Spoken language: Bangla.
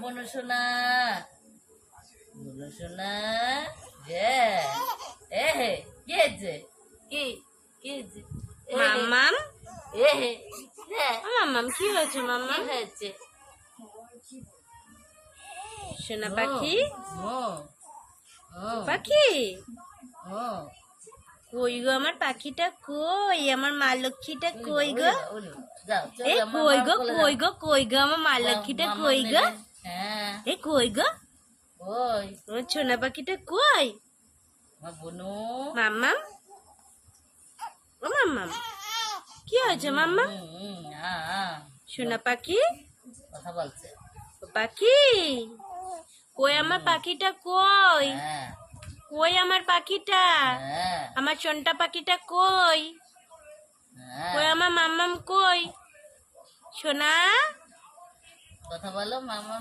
বোনো সোনা, বোনো সোনা, যে এ হে কি হয়েছে? কি কি হয়েছে? মাম্মাম এ হে মাম্মাম কি হয়েছে কি মাম্মাম? হয়েছে? সোনা পাখি, ও ও পাখি ও কই গো আমার পাখিটা, কই আমার মা লক্ষ্মীটা, কই গো? যাও এ কই গো, কই গো, কই গো আমার মা লক্ষ্মীটা, কই গো? হ্যাঁ এ কই গো, ওই আমার সোনা পাখিটা কই? আমার বোনু। মাম্মাম, ও মাম্মাম কি হয়েছে মাম্মা? সোনা পাখি, কথা বলছে। ও পাখি কই আমার পাখিটা, কই? হ্যাঁ কই আমার পাখিটা, হ্যাঁ আমার সোনটা পাখিটা কই? কই হ্যাঁ আমার মাম্মাম কই? সোনা কথা বলো মামা।